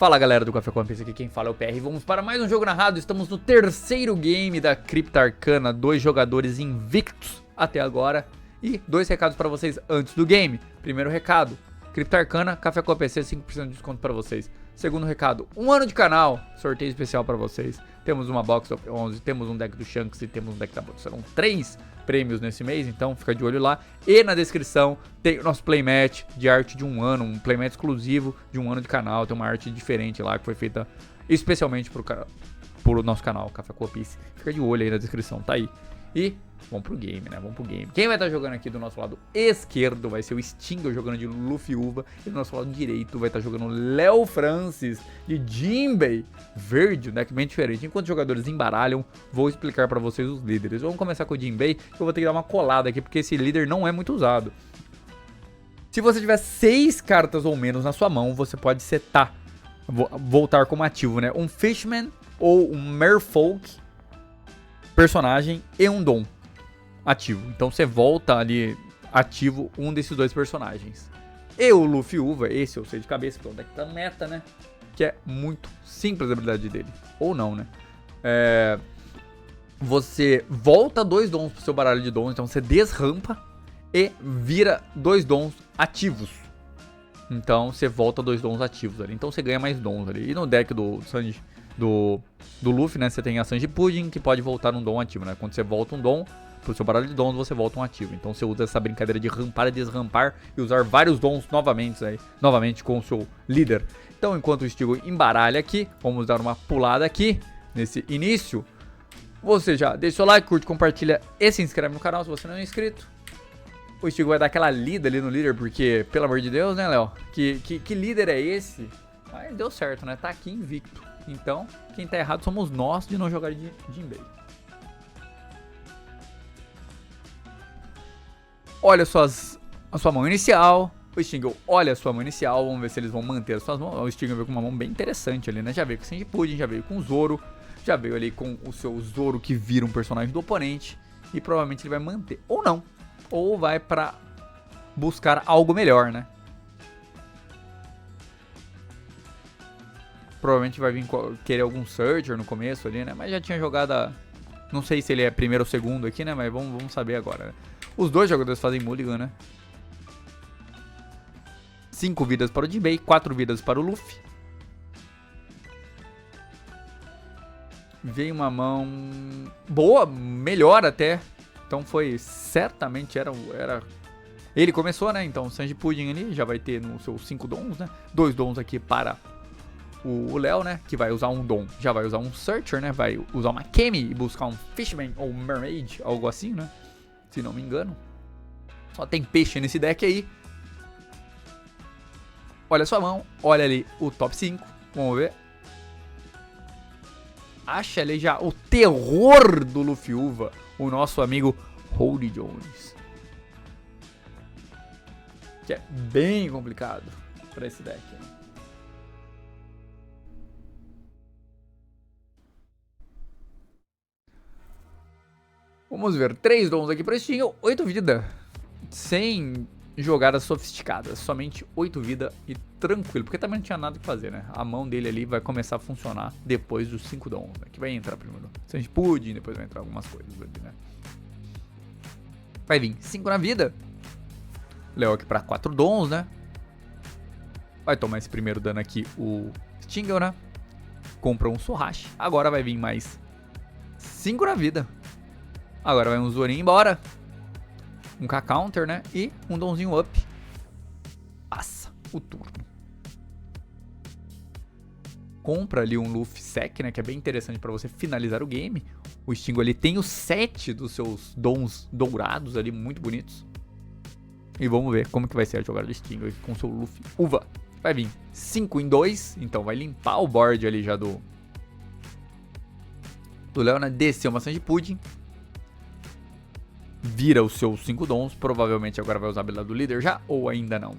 Fala galera do Café com PC, aqui quem fala é o PR. Vamos para mais um jogo narrado. Estamos no terceiro game da Cripta Arcana. 2 jogadores invictos até agora. E 2 recados para vocês antes do game. Primeiro recado: Cripta Arcana, Café com PC, 5% de desconto para vocês. Segundo recado: 1 ano de canal, sorteio especial para vocês. Temos uma Box of 11, temos um deck do Shanks e temos um deck da Box. Serão 3 prêmios nesse mês, então fica de olho lá. E na descrição tem o nosso playmatch de arte de 1 ano, um playmatch exclusivo de 1 ano de canal. Tem uma arte diferente lá que foi feita especialmente pro nosso canal, Café com PC. Fica de olho aí na descrição, tá aí. E vamos pro game, né? Vamos pro game. Quem vai estar jogando aqui do nosso lado esquerdo vai ser o Stingo jogando de Luffy Uva. E do nosso lado direito vai estar jogando o Léo Francis de Jinbei Verde, um deck bem diferente. Enquanto os jogadores embaralham, vou explicar pra vocês os líderes. Vamos começar com o Jinbei, que eu vou ter que dar uma colada aqui, porque esse líder não é muito usado. Se você tiver 6 cartas ou menos na sua mão, você pode setar, voltar como ativo, né? Um Fishman ou um Merfolk personagem e um dom ativo. Então você volta ali ativo um desses 2 personagens. E o Luffy Uva, esse eu sei de cabeça, porque é um deck da meta, né? Que é muito simples a habilidade dele. Ou não, né? Você volta 2 dons pro seu baralho de dons. Então você desrampa e vira 2 dons ativos. Então você volta 2 dons ativos ali. Então você ganha mais dons ali. E no deck do Sanji, do Luffy, né, você tem a Sanji Pudding, que pode voltar um dom ativo, né? Quando você volta um dom pro seu baralho de dons, você volta um ativo. Então você usa essa brincadeira de rampar e desrampar e usar vários dons novamente com o seu líder. Então enquanto o Stigo embaralha aqui, vamos dar uma pulada aqui nesse início. Você já deixa o seu like, curte, compartilha e se inscreve no canal se você não é inscrito. O Stigo vai dar aquela lida ali no líder, porque, pelo amor de Deus, né, Léo? Que líder é esse? Mas deu certo, né? Tá aqui invicto. Então, quem tá errado somos nós de não jogar de Jinbei. Olha a sua mão inicial. O Stingle olha a sua mão inicial. Vamos ver se eles vão manter as suas mãos. O Stingle veio com uma mão bem interessante ali, né? Já veio com o Sanji Pudding, já veio com o Zoro. Já veio ali com o seu Zoro que vira um personagem do oponente. E provavelmente ele vai manter. Ou não. Ou vai pra buscar algo melhor, né? Provavelmente vai vir querer algum Searcher no começo ali, né? Mas já tinha jogado a... Não sei se ele é primeiro ou segundo aqui, né? Mas vamos saber agora, né? Os 2 jogadores fazem mulligan, né? 5 vidas para o Jinbei, 4 vidas para o Luffy. Veio uma mão boa, melhor até. Então foi, certamente era... Ele começou, né? Então o Sanji Pudding ali já vai ter nos seus 5 dons, né? 2 dons aqui para o Léo, né, que vai usar um dom, já vai usar um Searcher, né, vai usar uma Kemi e buscar um Fishman ou Mermaid, algo assim, né, se não me engano. Só tem peixe nesse deck aí. Olha a sua mão, olha ali o top 5, vamos ver. Acha ali já o terror do Luffy Uva, o nosso amigo Holy Jones. Que é bem complicado para esse deck, né? Vamos ver, 3 dons aqui para o Stingle, 8 vida, sem jogadas sofisticadas, somente 8 vida e tranquilo, porque também não tinha nada que fazer, né? A mão dele ali vai começar a funcionar depois dos 5 dons, né? Que vai entrar primeiro Sanji Pudding, depois vai entrar algumas coisas ali, né? Vai vir 5 na vida, Léo aqui para 4 dons, né? Vai tomar esse primeiro dano aqui o Stingle, né? Compra um Sorashi, agora vai vir mais 5 na vida. Agora vai um Zorin embora. Um K-Counter, né? E um donzinho up. Passa o turno. Compra ali um Luffy Sec, né? Que é bem interessante pra você finalizar o game. O Stingo ali tem os 7 dos seus dons dourados ali, muito bonitos. E vamos ver como que vai ser a jogada do Stingo aqui com o seu Luffy Uva. Vai vir 5 em 2. Então vai limpar o board ali já do Léo, né? Desceu uma Sanji Pudding. Vira os seus 5 dons. Provavelmente agora vai usar a habilidade do líder já, ou ainda não.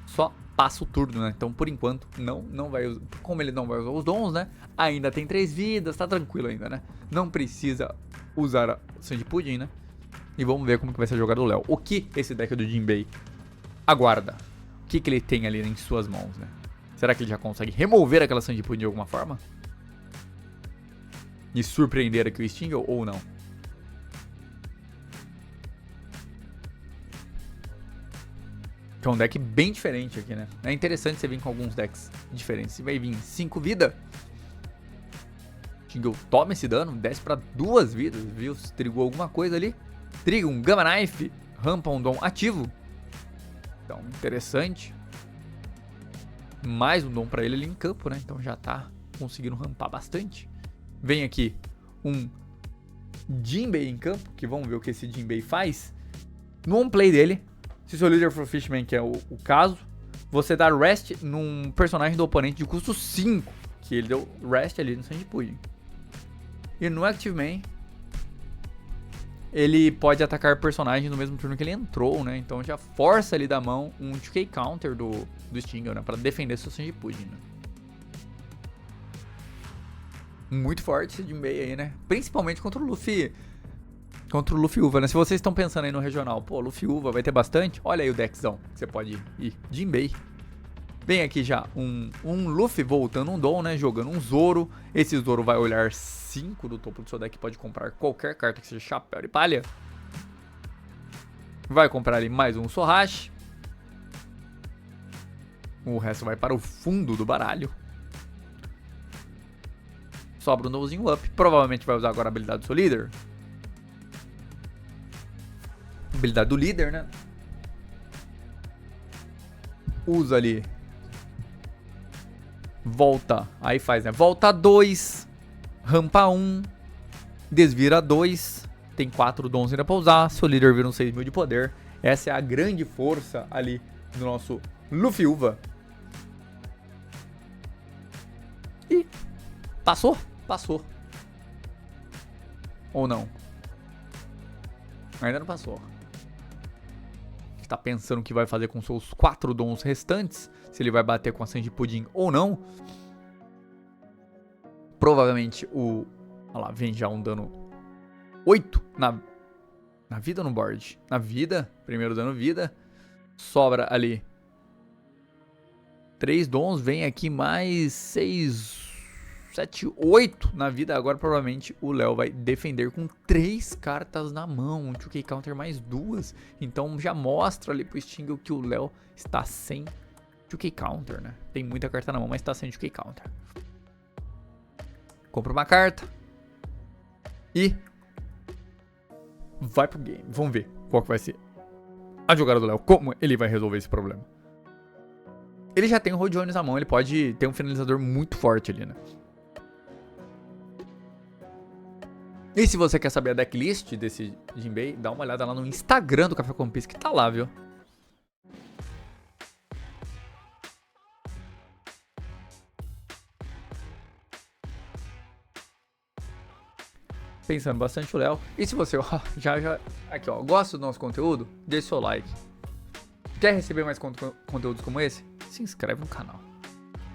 Só passa o turno, né? Então por enquanto não vai usar. Como ele não vai usar os dons, né? Ainda tem 3 vidas, tá tranquilo ainda, né? Não precisa usar a Sanji Pudding, né? E vamos ver como que vai ser a jogada do Léo. O que esse deck do Jinbei aguarda? O que ele tem ali em suas mãos, né? Será que ele já consegue remover aquela Sanji Pudding de alguma forma? E surpreender aqui o Stingle ou não? Que é um deck bem diferente aqui, né? É interessante você vir com alguns decks diferentes. Você vai vir 5 vidas. Stingle toma esse dano, desce pra 2 vidas, viu? Se trigou alguma coisa ali. Triga um Gamma Knife, rampa um dom ativo. Então, interessante. Mais um dom pra ele ali em campo, né? Então já tá conseguindo rampar bastante. Vem aqui um Jinbei em campo, que vamos ver o que esse Jinbei faz. No on-play dele, se seu líder for Fishman, que é o caso, você dá rest num personagem do oponente de custo 5, que ele deu rest ali no Sanji Pudding. E no Active Main, ele pode atacar personagem no mesmo turno que ele entrou, né? Então já força ali da mão um 2K counter do Stingle, né? Pra defender seu Sanji Pudding, né? Muito forte esse Jinbei aí, né? Principalmente contra o Luffy. Contra o Luffy Uva, né? Se vocês estão pensando aí no regional, pô, Luffy Uva vai ter bastante. Olha aí o deckzão que você pode ir. Jinbei. Vem aqui já um Luffy voltando um Dom, né? Jogando um Zoro. Esse Zoro vai olhar 5 do topo do seu deck. Pode comprar qualquer carta que seja chapéu de palha. Vai comprar ali mais um Sorashi. O resto vai para o fundo do baralho. Sobra um novozinho up. Provavelmente vai usar agora a habilidade do seu líder. Habilidade do líder, né? Usa ali. Volta. Aí faz, né? Volta 2. Rampa 1. Desvira 2. Tem 4 dons ainda pra usar. Seu líder vira um 6.000 de poder. Essa é a grande força ali do nosso Luffy Uva. E passou? Passou. Ou não? Ainda não passou. Tá pensando o que vai fazer com seus 4 dons restantes, se ele vai bater com a Sanji Pudding ou não. Provavelmente o... Olha lá, vem já um dano 8 na vida ou no board? Na vida, primeiro dano vida. Sobra ali 3 dons, vem aqui mais 6, 7, 8 na vida. Agora provavelmente o Léo vai defender com 3 cartas na mão. Um 2K counter mais 2. Então já mostra ali pro Stingle que o Léo está sem 2K counter, né? Tem muita carta na mão, mas está sem 2K counter. Compra uma carta. E vai pro game. Vamos ver qual que vai ser a jogada do Léo. Como ele vai resolver esse problema. Ele já tem o Rod Jones na mão. Ele pode ter um finalizador muito forte ali, né? E se você quer saber a decklist desse Jinbei, dá uma olhada lá no Instagram do Café com Piece, que tá lá, viu? Pensando bastante o Léo. E se você aqui ó, gosta do nosso conteúdo, deixe seu like. Quer receber mais conteúdos como esse? Se inscreve no canal.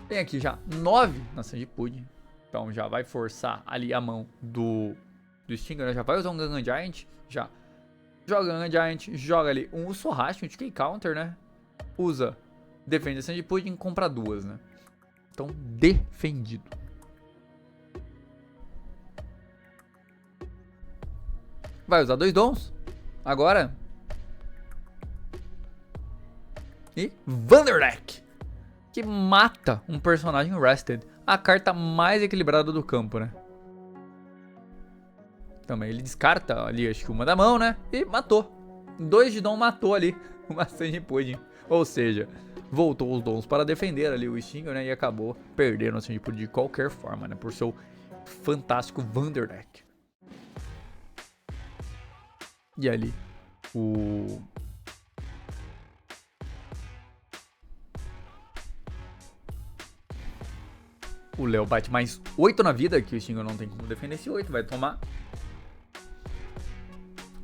Tem aqui já 9 na Sanji Pudding. Então já vai forçar ali a mão do Stinger, né? Já vai usar um Gangan Giant. Já joga Gangan Giant, joga ali um Sorashi, um 2K counter, né? Usa, defende a Sanji Pudding, compra 2, né? Então, defendido. Vai usar 2 dons. Agora. E Vanderdeck, que mata um personagem rested. A carta mais equilibrada do campo, né? Também ele descarta ali, acho que uma da mão, né? E matou. 2 de dom matou ali uma Sanji Pudding. Ou seja, voltou os dons para defender ali o Stingle, né? E acabou perdendo a Sanji Pudding de qualquer forma, né? Por seu fantástico Vanderdeck. E ali, o Léo bate mais 8 na vida, que o Stingle não tem como defender esse 8, vai tomar.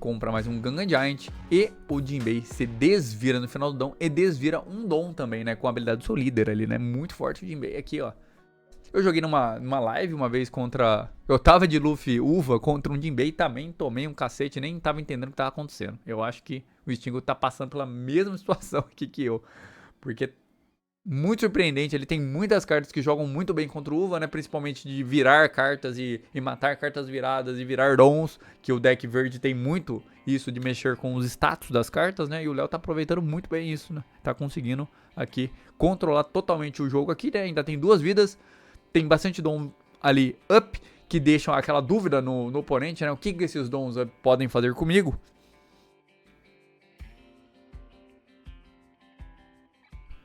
Compra mais um Gangan Giant e o Jinbei se desvira no final do dom e desvira um dom também, né? Com a habilidade do seu líder ali, né? Muito forte o Jinbei aqui, ó. Eu joguei numa live uma vez contra... Eu tava de Luffy Uva contra um Jinbei, também tomei um cacete, nem tava entendendo o que tava acontecendo. Eu acho que o Stingle tá passando pela mesma situação aqui que eu. Porque muito surpreendente. Ele tem muitas cartas que jogam muito bem contra o Uva, né? Principalmente de virar cartas e matar cartas viradas e virar dons, que o deck verde tem muito isso de mexer com os status das cartas, né? E o Léo tá aproveitando muito bem isso, né? Tá conseguindo aqui controlar totalmente o jogo aqui, né? Ainda tem 2 vidas, tem bastante dom ali up, que deixam aquela dúvida no oponente, né? O que esses dons up podem fazer comigo?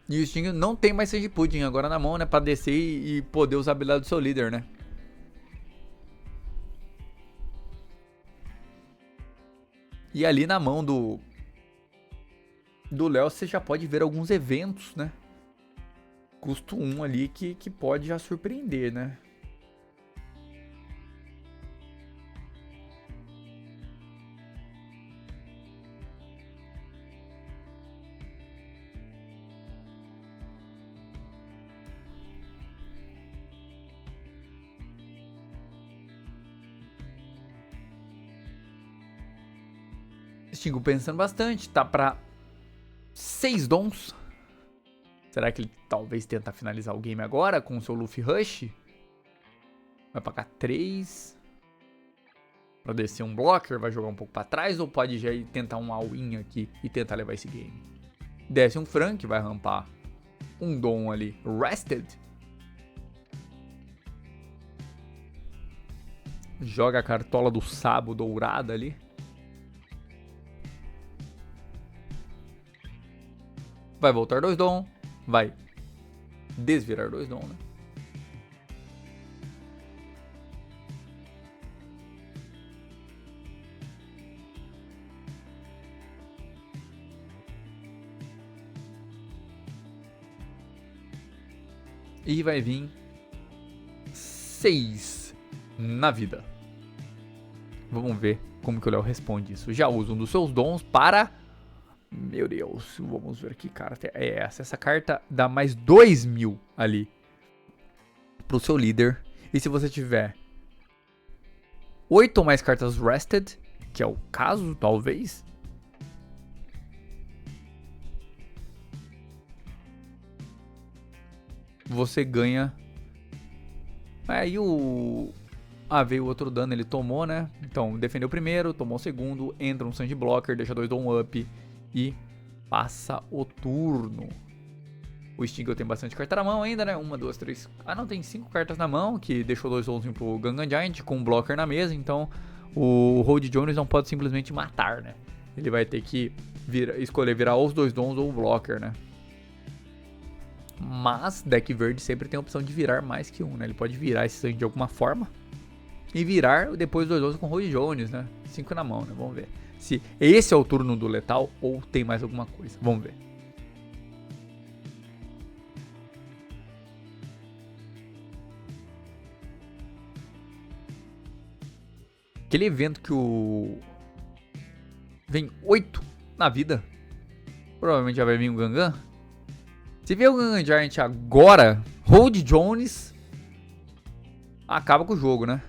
E o Sting não tem mais Sage Pudding agora na mão, né? Pra descer e poder usar a habilidade do seu líder, né? E ali na mão do Léo você já pode ver alguns eventos, né? Custo 1 ali que pode já surpreender, né? Stingo pensando bastante, tá pra 6 dons. Será que ele talvez tenta finalizar o game agora com o seu Luffy Rush? Vai pagar 3 pra descer um blocker, vai jogar um pouco pra trás ou pode já ir tentar um all-in aqui e tentar levar esse game? Desce um Frank, vai rampar um dom ali, Rested. Joga a cartola do Sabo dourada ali. Vai voltar 2 dom. Vai desvirar 2 dom, né? E vai vir 6 na vida. Vamos ver como que o Léo responde isso. Já usa um dos seus dons para... Meu Deus, vamos ver que carta é essa. Essa carta dá mais 2.000 ali pro seu líder. E se você tiver 8 ou mais cartas rested, que é o caso, talvez, você ganha. Aí o... veio o outro dano, ele tomou, né? Então, defendeu o primeiro, tomou o segundo, entra um Sand Blocker, deixa 2 dom up e passa o turno. O Stingle tem bastante carta na mão ainda, né? 1, 2, 3... não, tem 5 cartas na mão, que deixou 2 dons pro Gangan Giant com um blocker na mesa, então o Hold Jones não pode simplesmente matar, né? Ele vai ter que escolher virar ou os 2 dons ou o blocker, né? Mas deck verde sempre tem a opção de virar mais que um, né? Ele pode virar esse sangue de alguma forma e virar depois 2 dons com Hold Jones, né? 5 na mão, né? Vamos ver se esse é o turno do letal ou tem mais alguma coisa. Vamos ver. Aquele evento que o... vem 8 na vida. Provavelmente já vai vir o Gangan. Se vier o Gangan Giant agora, Hold Jones acaba com o jogo, né?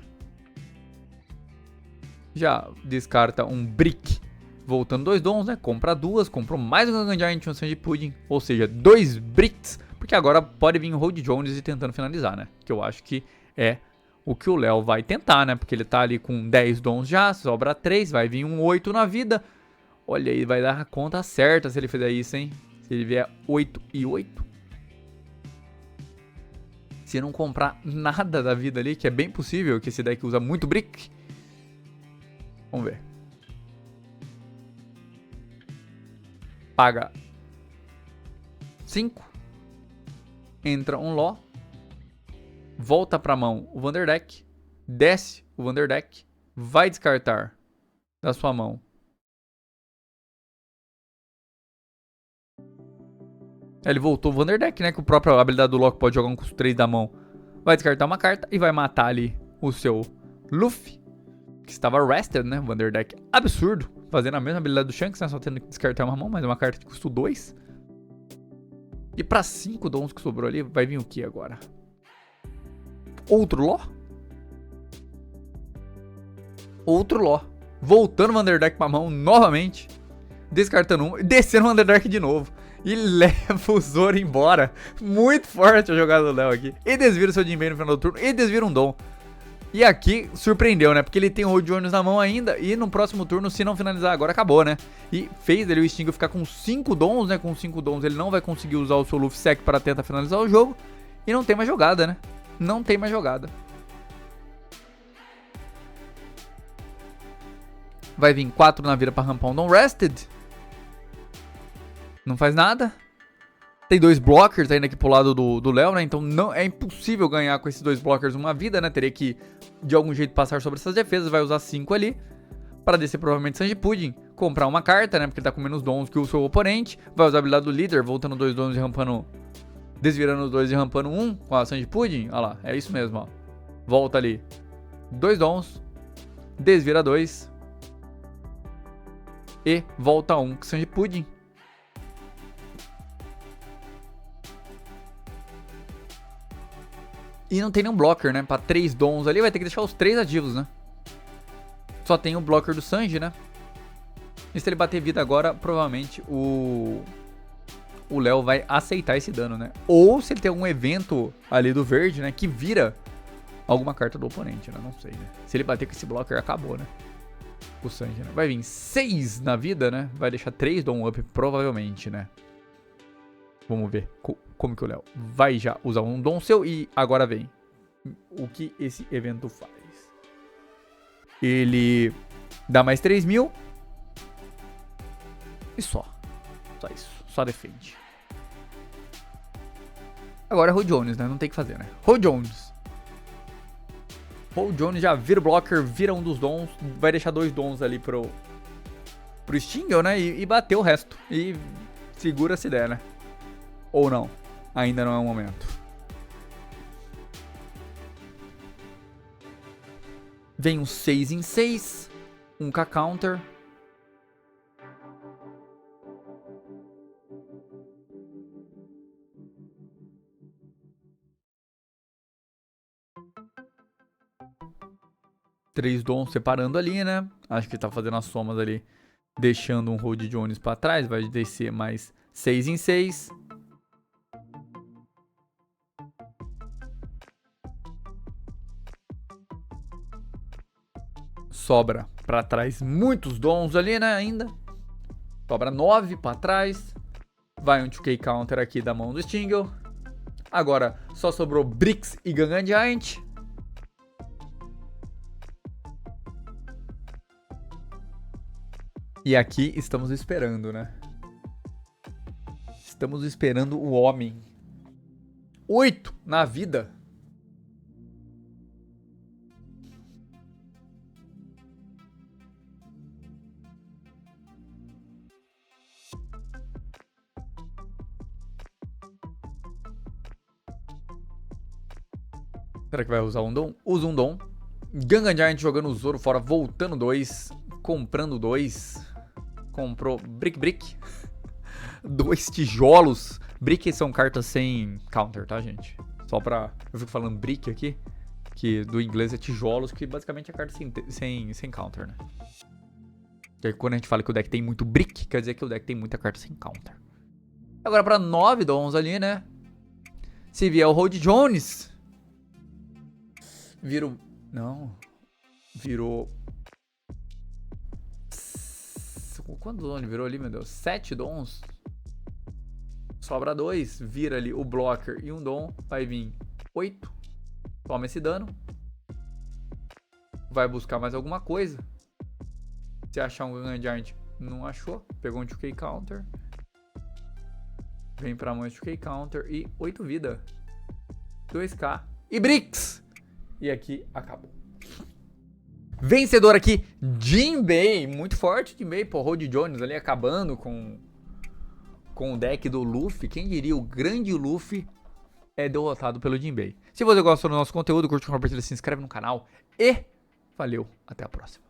Já descarta um Brick, voltando 2 dons, né? Compra 2, comprou mais um Gangan Giant e um Sand Pudding, ou seja, 2 Bricks, porque agora pode vir o Hold Jones e tentando finalizar, né? Que eu acho que é o que o Léo vai tentar, né? Porque ele tá ali com 10 dons já, sobra 3, vai vir um 8 na vida. Olha aí, vai dar a conta certa se ele fizer isso, hein? Se ele vier 8 e 8. Se não comprar nada da vida ali, que é bem possível, que esse deck usa muito Brick. Vamos ver. Paga 5. Entra um Ló. Volta pra mão o Vanderdeck. Desce o Vanderdeck. Vai descartar da sua mão. Ele voltou o Vanderdeck, né? Que o próprio habilidade do Loki pode jogar um custo 3 da mão. Vai descartar uma carta e vai matar ali o seu Luffy, que estava rested, né? Vanderdeck absurdo. Fazendo a mesma habilidade do Shanks, né? Só tendo que descartar uma mão, mas é uma carta que custa 2. E pra 5 dons que sobrou ali, vai vir o que agora? Outro Ló? Outro Ló. Voltando o Vanderdeck pra mão novamente. Descartando um. Descendo o Vanderdeck de novo. e leva o Zoro embora. Muito forte a jogada do Léo aqui. E desvira o seu Jinbei no final do turno e desvira um Dom. E aqui surpreendeu, né? Porque ele tem o Hold Jones na mão ainda. E no próximo turno, se não finalizar agora, acabou, né? E fez ele o Stingo ficar com 5 Dons, né? Com 5 Dons ele não vai conseguir usar o seu Luffy Sec para tentar finalizar o jogo. E não tem mais jogada, né? Não tem mais jogada. Vai vir 4 na vida pra rampar um Don Rested. Não faz nada. Tem 2 blockers ainda aqui pro lado do Léo, né? Então não, é impossível ganhar com esses 2 blockers uma vida, né? Teria que, de algum jeito, passar sobre essas defesas. Vai usar 5 ali. Para descer provavelmente Sanji Pudding. Comprar uma carta, né? Porque ele tá com menos dons que o seu oponente. Vai usar a habilidade do líder, voltando 2 dons e rampando... Desvirando os 2 e rampando 1 com a Sanji Pudding. Olha lá, é isso mesmo, ó. Volta ali. 2 dons. Desvira 2. E volta 1 com Sanji Pudding. E não tem nenhum blocker, né? Pra 3 dons ali, vai ter que deixar os 3 ativos, né? Só tem o blocker do Sanji, né? E se ele bater vida agora, provavelmente o Léo vai aceitar esse dano, né? Ou se ele tem algum evento ali do verde, né? Que vira alguma carta do oponente, né? Não sei, né? Se ele bater com esse blocker, acabou, né? O Sanji, né? Vai vir 6 na vida, né? Vai deixar 3 Dom Up, provavelmente, né? Vamos ver como que o Léo vai já usar um Dom seu. E agora vem o que esse evento faz. Ele dá mais 3.000. E só. Só isso. Só defende. Agora é Hold Jones, né? Não tem o que fazer, né? Hold Jones. Hold Jones já vira o blocker, vira um dos dons. Vai deixar 2 dons ali pro Stingle, né? E bater o resto. E segura se der, né? Ou não. Ainda não é o momento. Vem um 6 em 6. Um K-Counter. Três dons separando ali, né? Acho que tá fazendo as somas ali. Deixando um Hold Jones pra trás. Vai descer mais 6 em 6. Sobra pra trás muitos dons ali, né? Ainda. Sobra 9 pra trás. Vai um 2K Counter aqui da mão do Stingle. Agora só sobrou Bricks e Gangan Giant. E aqui estamos esperando, né? Estamos esperando o homem. 8 na vida. Será que vai usar um dom? Usa um dom. Gangan Giant jogando o Zoro fora, voltando 2. Comprando 2. Comprou Brick. 2 tijolos. Brick são cartas sem counter, tá, gente? Só pra... Eu fico falando brick aqui. Que do inglês é tijolos, que basicamente é carta sem counter, né? E aí, quando a gente fala que o deck tem muito brick, quer dizer que o deck tem muita carta sem counter. Agora pra 9 dons ali, né? Se vier o Hold Jones... Virou... Não. Virou... Quantos dons ele virou ali, meu Deus? 7 dons. Sobra 2. Vira ali o blocker e um dom. Vai vir 8. Toma esse dano. Vai buscar mais alguma coisa. Se achar um Gangan Giant, não achou. Pegou um 2K Counter. Vem pra mão 2K Counter e 8 vida. 2K. E Bricks! E aqui acabou. Vencedor aqui, Jinbei. Muito forte, Jinbei. Pô, Hold Jones ali acabando com o deck do Luffy. Quem diria, o grande Luffy é derrotado pelo Jinbei. Se você gostou do nosso conteúdo, curte, compartilha, se inscreve no canal. E valeu, até a próxima.